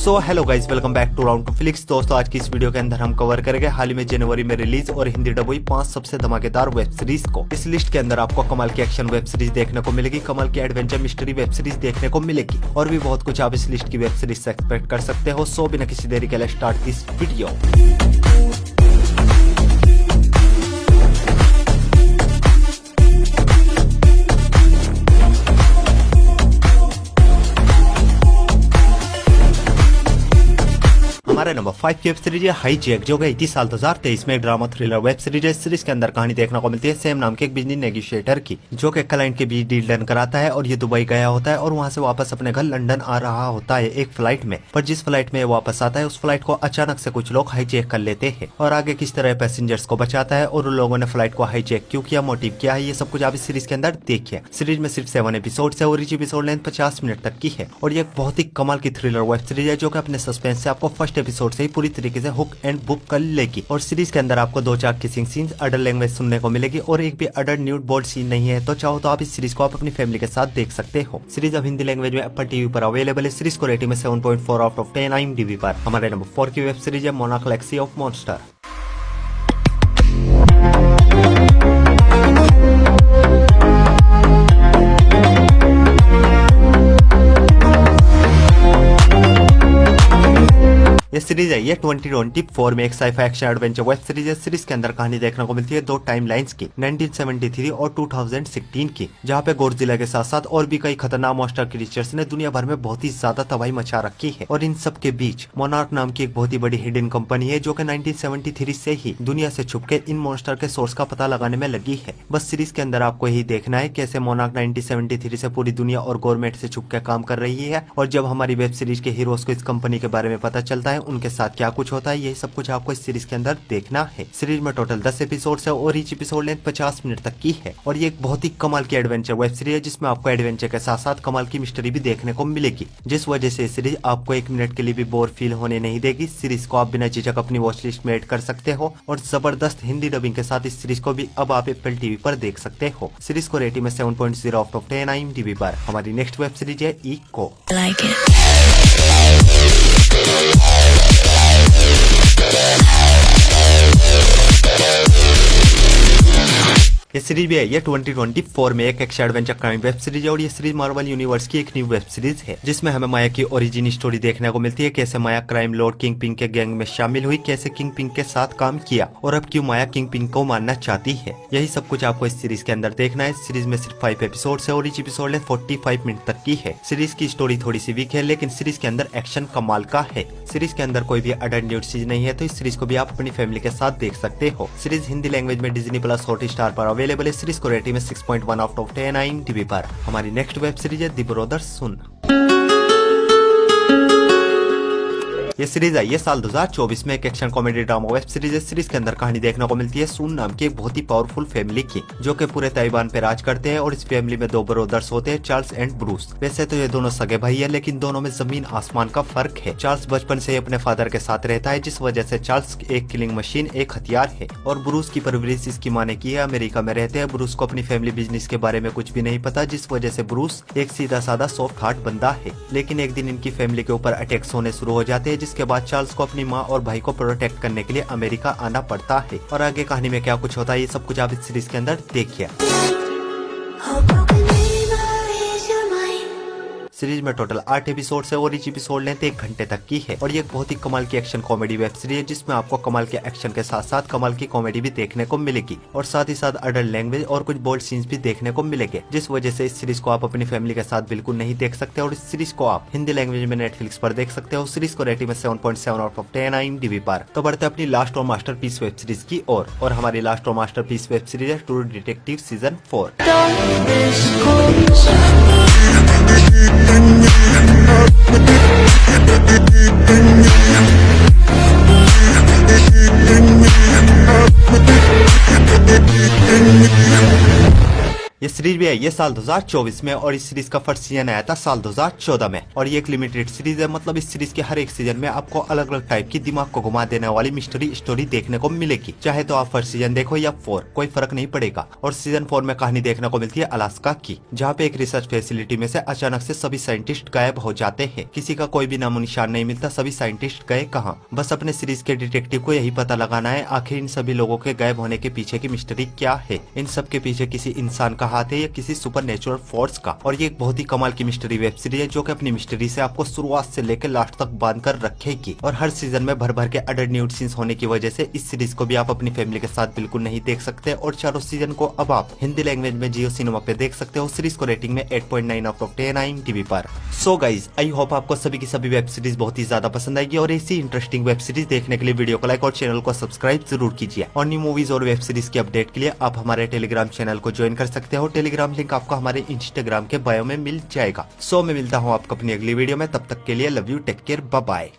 So hello guys, welcome back to round two flicks. दोस्तों, आज की इस वीडियो के अंदर हम कवर करेंगे हाल ही में जनवरी में रिलीज और हिंदी डब हुई 5 सबसे धमाकेदार वेब सीरीज को। इस लिस्ट के अंदर आपको कमाल की एक्शन वेब सीरीज देखने को मिलेगी, कमाल की एडवेंचर मिस्ट्री वेब सीरीज देखने को मिलेगी और भी बहुत कुछ आप इस लिस्ट की वेब सीरीज से एक्सपेक्ट कर सकते हो। सो बिना किसी देरी के लिए स्टार्ट दिस वीडियो। हमारे नंबर 5 की वेब सीरीज है हाईजैक, जो कि 30 साल 2023 में एक ड्रामा थ्रिलर वेब सीरीज है। सीरीज के अंदर कहानी देखने को मिलती है सेम नाम के एक बिजनेस नेगोशिएटर की, जो कि क्लाइंट के बीच डील डन कराता है और ये दुबई गया होता है और वहां से वापस अपने घर लंदन आ रहा होता है एक फ्लाइट में। पर जिस फ्लाइट में वापस आता है उस फ्लाइट को अचानक से कुछ लोग हाईजैक कर लेते हैं और आगे किस तरह पैसेंजर्स को बचाता है और उन लोगों ने फ्लाइट को हाईजैक क्यों किया, मोटिव क्या है, ये सब कुछ आप इस सीरीज के अंदर देखिए। सीरीज में सिर्फ 7 एपिसोड है और इस एपिसोड लेंथ 50 मिनट तक की है और ये एक बहुत ही कमाल की थ्रिलर वेब सीरीज है, जो कि अपने सस्पेंस से आपको फर्स्ट एपिसोड से ही पूरी तरीके से हुक एंड बुक कर लेगी। और सीरीज के अंदर आपको 2-4 किसिंग सीन्स अडल्ट लैंग्वेज सुनने को मिलेगी और एक भी अडल्ट न्यूड बोल्ड सीन नहीं है। तो चाहो तो आप इस सीरीज को आप अपनी फैमिली के साथ देख सकते हो। सीरीज अब हिंदी लैंग्वेज में एप्पल टीवी पर अवेलेबल है। सीरीज को रेटिंग में 7.4 आउट ऑफ 10 IMDb पर। हमारे नंबर 4 की वेब सीरीज है मोनार्क लेगेसी ऑफ मॉन्स्टर। ये सीरीज है, ये 2024 में एक scifi action adventure web series है। सीरीज के अंदर कहानी देखने को मिलती है 2 टाइमलाइंस की, 1973 और 2016 की, जहाँ पे गॉडजिला के साथ साथ और भी कई खतरनाक मॉन्स्टर क्रीचर्स ने दुनिया भर में बहुत ही ज्यादा तबाही मचा रखी है। और इन सब के बीच मोनार्क नाम की एक बहुत ही बड़ी हिडन कंपनी है, जो कि 1973 से ही दुनिया से छुप के इन मॉन्स्टर के सोर्स का पता लगाने में लगी है। बस सीरीज के अंदर आपको यही देखना है कैसे मोनार्क 1973 से पूरी दुनिया और गवर्नमेंट से छुप के काम कर रही है और जब हमारी वेब सीरीज के हीरोज को इस कंपनी के बारे में पता चलता है उनके साथ क्या कुछ होता है, यही सब कुछ आपको इस सीरीज के अंदर देखना है। सीरीज में टोटल 10 एपिसोड है और ईच एपिसोड लेंथ 50 मिनट तक की है और ये एक बहुत ही कमाल की एडवेंचर वेब सीरीज है, जिसमें आपको एडवेंचर के साथ साथ कमाल की मिस्ट्री भी देखने को मिलेगी, जिस वजह से सीरीज आपको 1 मिनट के लिए भी बोर फील होने नहीं देगी। सीरीज को आप बिना झिझक अपनी वॉच लिस्ट में ऐड कर सकते हो और जबरदस्त हिंदी डबिंग के साथ इस सीरीज को भी अब आप एप्पल टीवी पर देख सकते हो। सीरीज को रेटिंग में 7.0 आउट ऑफ 10 IMDb पर। हमारी नेक्स्ट वेब सीरीज है इको। ये सीरीज भी है, ये 2024 में एक action adventure crime web series है और ये सीरीज मार्वल यूनिवर्स की एक न्यू वेब सीरीज है, जिसमें हमें माया की ओरिजिन स्टोरी देखने को मिलती है। कैसे माया क्राइम लॉर्ड किंग पिंग के गैंग में शामिल हुई, कैसे किंग पिंग के साथ काम किया और अब क्यों माया किंग पिंग को मारना चाहती है, यही सब कुछ आपको इस सीरीज के अंदर देखना है। सीरीज में सिर्फ 5 एपिसोड है और इस एपिसोड लेंथ 45 मिनट तक की है। सीरीज की स्टोरी थोड़ी सी वीक है, लेकिन सीरीज के अंदर एक्शन कमाल का है। सीरीज के अंदर कोई भी अडल्ट न्यूड चीज नहीं है, तो इस सीरीज को भी आप अपनी फैमिली के साथ देख सकते हो। सीरीज हिंदी लैंग्वेज में डिज्नी प्लस हॉटस्टार पर अवेलेबल है। सीरीज को रेटिंग में 6.1 आउट ऑफ 10 IMDb पर। हमारी नेक्स्ट वेब सीरीज है द ब्रदर्स सुन। ये सीरीज आई है साल 2024 में एक action comedy drama web series है। सीरीज के अंदर कहानी देखने को मिलती है सुन नाम की एक बहुत ही पावरफुल फैमिली की, जो कि पूरे ताइवान पे राज करते हैं और इस फैमिली में 2 ब्रदर्स होते हैं, चार्ल्स एंड ब्रूस। वैसे तो ये दोनों सगे भाई है, लेकिन दोनों में जमीन आसमान का फर्क है। चार्ल्स बचपन से ही अपने फादर के साथ रहता है, जिस वजह से चार्ल्स एक किलिंग मशीन, एक हथियार है और ब्रूस की परवरिश इसकी माँ ने की है। अमेरिका में रहते हैं, ब्रूस को अपनी फैमिली बिजनेस के बारे में कुछ भी नहीं पता, जिस वजह से ब्रूस एक सीधा साधा सॉफ्ट हार्ट बंदा है। लेकिन एक दिन इनकी फैमिली के ऊपर अटैक्स होने शुरू हो जाते हैं, जिसके बाद चार्ल्स को अपनी माँ और भाई को प्रोटेक्ट करने के लिए अमेरिका आना पड़ता है। और आगे कहानी में क्या कुछ होता है, ये सब कुछ आप इस सीरीज के अंदर देखिए। सीरीज में टोटल 8 एपिसोड है और इस एपिसोड लेंथ 1 घंटे तक की है और ये एक बहुत ही कमाल की एक्शन कॉमेडी वेब सीरीज है, जिसमें आपको कमाल के एक्शन के साथ साथ कमाल की कॉमेडी भी देखने को मिलेगी और साथ ही साथ अडल्ट लैंग्वेज और कुछ बोल्ड सीन्स भी देखने को मिलेंगे, जिस वजह से इस सीरीज को आप अपनी फैमिली के साथ बिल्कुल नहीं देख सकते और इस सीरीज को आप हिंदी लैंग्वेज में नेटफ्लिक्स पर देख सकते हो। सीरीज को रेटिंग में 7.7 आउट ऑफ 10 IMDb पर। तो बढ़ते अपनी लास्ट और मास्टरपीस वेब सीरीज की और हमारी लास्ट और मास्टरपीस वेब सीरीज है ट्रू डिटेक्टिव सीजन 4। ये सीरीज भी आई है साल 2024 में और इस सीरीज का फर्स्ट सीजन आया था साल 2014 में और ये एक लिमिटेड सीरीज है। मतलब इस सीरीज के हर एक सीजन में आपको अलग अलग टाइप की दिमाग को घुमा देने वाली मिस्ट्री स्टोरी देखने को मिलेगी। चाहे तो आप फर्स्ट सीजन देखो या 4, कोई फर्क नहीं पड़ेगा। और सीजन 4 में कहानी देखने को मिलती है अलास्का की, जहाँ पे एक रिसर्च फैसिलिटी में से अचानक से सभी साइंटिस्ट गायब हो जाते हैं। किसी का कोई भी नामो निशान नहीं मिलता, सभी साइंटिस्ट गए कहाँ। बस अपने सीरीज के डिटेक्टिव को यही पता लगाना है आखिर इन सभी लोगों के गायब होने के पीछे की मिस्ट्री क्या है। इन सब के पीछे किसी इंसान का हाथ है या किसी सुपरनेचुरल फोर्स का। और ये एक बहुत ही कमाल की मिस्ट्री वेब सीरीज है जो कि अपनी मिस्ट्री से आपको शुरुआत से लेकर लास्ट तक बांध कर रखेगी। और हर सीजन में भर भर के अडल्ट न्यूड सीन्स होने की वजह से इस सीरीज को भी आप अपनी फैमिली के साथ बिल्कुल नहीं देख सकते। और चारों सीजन को अब आप हिंदी लैंग्वेज में जियो सिनेमा पे देख सकते हो। सीरीज को रेटिंग में 8.9 आउट ऑफ 10 आई टीवी पर। सो गाइज, आई होप आपको सभी की सभी वेब सीरीज बहुत ही ज्यादा पसंद आएगी और ऐसी इंटरेस्टिंग वेब सीरीज देखने के लिए वीडियो को लाइक और चैनल को सब्सक्राइब जरूर कीजिए। और न्यू मूवीज और वेब सीरीज की अपडेट के लिए आप हमारे टेलीग्राम चैनल को ज्वाइन कर सकते हो। टेलीग्राम लिंक आपको हमारे इंस्टाग्राम के बायो में मिल जाएगा। सो मैं मिलता हूँ आपको अपनी अगली वीडियो में, तब तक के लिए love you, take care, bye bye.